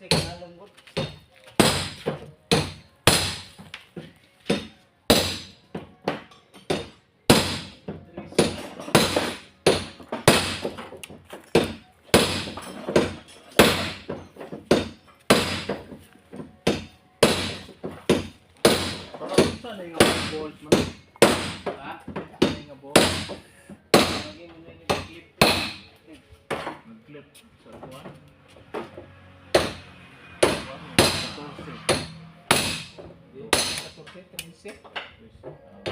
plastic na lunggot. Saan yung mga balls man? Ha? Saan yung balls? Lagi mo na yung clip. Nag-clip sa kuwan. 14. Di, 14, 13.